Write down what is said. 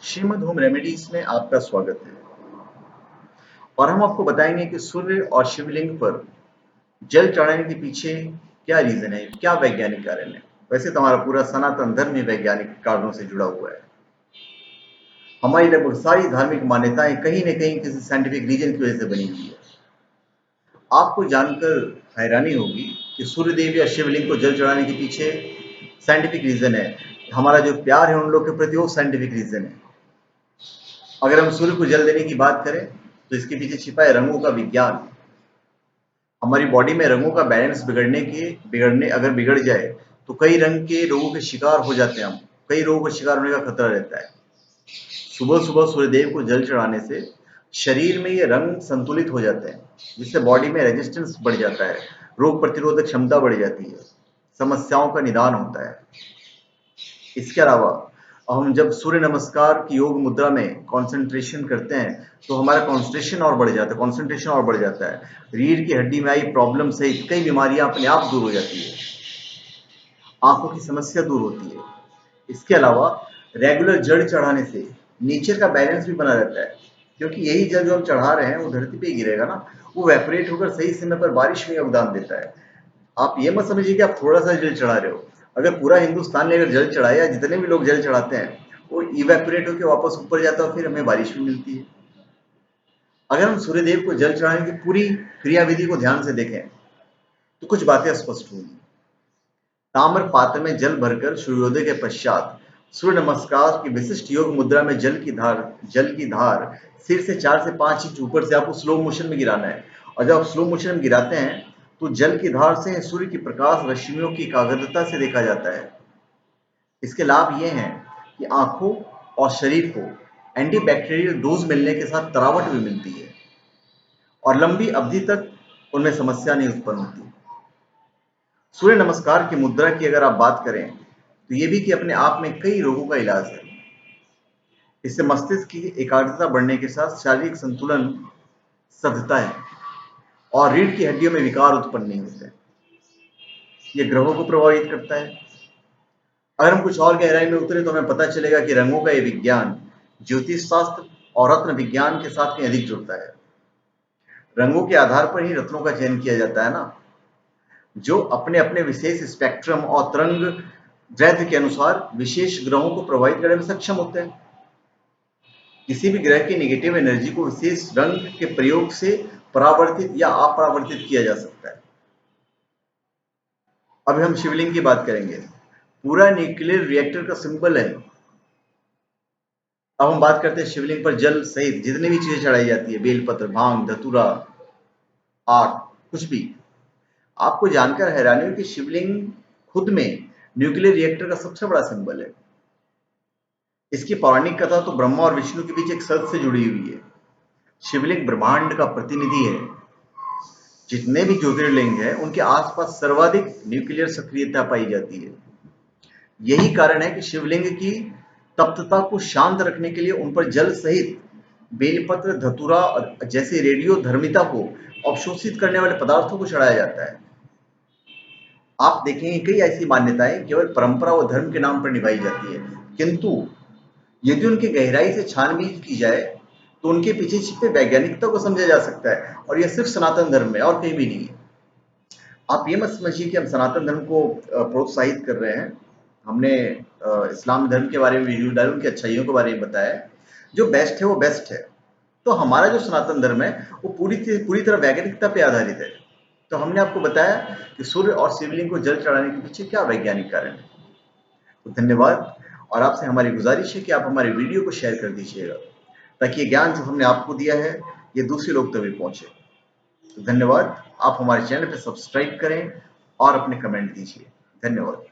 Shrimad home remedies में आपका स्वागत है और हम आपको बताएंगे कि सूर्य और शिवलिंग पर जल चढ़ाने के पीछे क्या रीजन है, क्या वैज्ञानिक कारण है। वैसे तो हमारा पूरा सनातन धर्म ही वैज्ञानिक कारणों से जुड़ा हुआ है। हमारी लगभग सारी धार्मिक मान्यताएं कहीं न कहीं किसी साइंटिफिक रीजन की वजह से बनी हुई है। आपको जानकर हैरानी होगी कि सूर्य देव या शिवलिंग को जल चढ़ाने के पीछे साइंटिफिक रीजन है। हमारा जो प्यार है उन लोग के प्रति वो साइंटिफिक रीजन है। अगर हम सूर्य को जल देने की बात करें तो इसके पीछे छिपा है रंगों का विज्ञान। हमारी बॉडी में रंगों का बैलेंस बिगड़ने अगर बिगड़ जाए तो कई रंग के रोगों के शिकार हो जाते हैं। हम कई रोगों का शिकार होने का खतरा रहता है। सुबह सुबह सूर्यदेव को जल चढ़ाने से शरीर में ये रंग संतुलित हो जाते हैं, जिससे बॉडी में रेजिस्टेंस बढ़ जाता है, रोग प्रतिरोधक क्षमता बढ़ जाती है, समस्याओं का निदान होता है। इसके अलावा हम जब सूर्य नमस्कार की योग मुद्रा में कंसंट्रेशन करते हैं तो हमारा कंसंट्रेशन और बढ़ जाता है। रीढ़ की हड्डी में आई प्रॉब्लम सहित कई बीमारियां अपने आप दूर हो जाती है। आंखों की समस्या दूर होती है। इसके अलावा रेगुलर जल चढ़ाने से नेचर का बैलेंस भी बना रहता है, क्योंकि यही जल जो हम चढ़ा रहे हैं वो धरती पे ही गिरेगा ना, वो वेपरेट होकर सही समय पर बारिश में योगदान देता है। आप ये मत समझिए कि आप थोड़ा सा जल चढ़ा रहे हो। अगर पूरा हिंदुस्तान ने अगर जल चढ़ाया, जितने भी लोग जल चढ़ाते हैं, वो इवेपोरेट होकर वापस ऊपर जाता है और फिर हमें बारिश भी मिलती है। अगर हम सूर्यदेव को जल चढ़ाने की पूरी क्रियाविधि को ध्यान से देखें तो कुछ बातें स्पष्ट होंगी। ताम्र पात्र में जल भरकर सूर्योदय के पश्चात सूर्य नमस्कार की विशिष्ट योग मुद्रा में जल की धार सिर से 4 से 5 इंच ऊपर से आपको स्लो मोशन में गिराना है। और जब आप स्लो मोशन में गिराते हैं तो जल की धार से सूर्य की प्रकाश रश्मियों की एकाग्रता से देखा जाता है। इसके लाभ ये हैं कि आंखों और शरीर को एंटीबैक्टीरियल डोज मिलने के साथ तरावट भी मिलती है और लंबी अवधि तक उनमें समस्या नहीं उत्पन्न होती। सूर्य नमस्कार की मुद्रा की अगर आप बात करें तो ये भी कि अपने आप में कई रोगों का इलाज है। इससे मस्तिष्क की एकाग्रता बढ़ने के साथ शारीरिक संतुलन सधता है और रीढ़ की हड्डियों में विकार उत्पन्न नहीं होते। ये ग्रहों को प्रभावित करता है। अगर हम कुछ और गहराई में उतरे तो हमें पता चलेगा कि रंगों का ये विज्ञान ज्योतिष शास्त्र और रत्न विज्ञान के साथ कहीं अधिक जुड़ता है। रंगों के आधार पर ही रत्नों का चयन किया जाता है ना, जो अपने अपने विशेष स्पेक्ट्रम और तरंग दैर्ध्य के अनुसार विशेष ग्रहों को प्रभावित करने में सक्षम होते हैं। किसी भी ग्रह की नेगेटिव एनर्जी को विशेष रंग के प्रयोग से परावर्तित या अपरावर्तित किया जा सकता है। अब हम शिवलिंग की बात करेंगे। पूरा न्यूक्लियर रिएक्टर का सिंबल है। अब हम बात करते हैं शिवलिंग पर जल सहित जितनी भी चीजें चढ़ाई जाती है, बेलपत्र, भांग, धतूरा, आग, कुछ भी। आपको जानकर हैरानी होगी कि शिवलिंग खुद में न्यूक्लियर रिएक्टर का सबसे बड़ा सिंबल है। इसकी पौराणिक कथा तो ब्रह्मा और विष्णु के बीच एक सर्त से जुड़ी हुई है। शिवलिंग ब्रह्मांड का प्रतिनिधि है। जितने भी ज्योतिर्लिंग है उनके आसपास सर्वाधिक न्यूक्लियर सक्रियता पाई जाती है। यही कारण है कि शिवलिंग की तप्तता को शांत रखने के लिए उन पर जल सहित बेलपत्र, धतूरा जैसे रेडियो धर्मिता को अवशोषित करने वाले पदार्थों को चढ़ाया जाता है। आप देखेंगे कई ऐसी मान्यताएं केवल परंपरा व धर्म के नाम पर निभाई जाती है, किंतु यदि उनकी गहराई से छानबीन की जाए तो उनके पीछे छिपे वैज्ञानिकता को समझा जा सकता है। और यह सिर्फ सनातन धर्म में और कहीं भी नहीं है। आप ये मत समझिए कि हम सनातन धर्म को प्रोत्साहित कर रहे हैं। हमने इस्लाम धर्म के बारे में वीडियो डाली, उनकी अच्छाइयों के बारे में बताया है। जो बेस्ट है वो बेस्ट है। तो हमारा जो सनातन धर्म है वो पूरी तरह वैज्ञानिकता पे आधारित है। तो हमने आपको बताया कि सूर्य और शिवलिंग को जल चढ़ाने के पीछे क्या वैज्ञानिक कारण है। तो धन्यवाद। और आपसे हमारी गुजारिश है कि आप हमारे वीडियो को शेयर कर दीजिएगा, ताकि ये ज्ञान जो हमने आपको दिया है ये दूसरे लोग तक भी पहुंचे। तो धन्यवाद। आप हमारे चैनल पर सब्सक्राइब करें और अपने कमेंट दीजिए। धन्यवाद।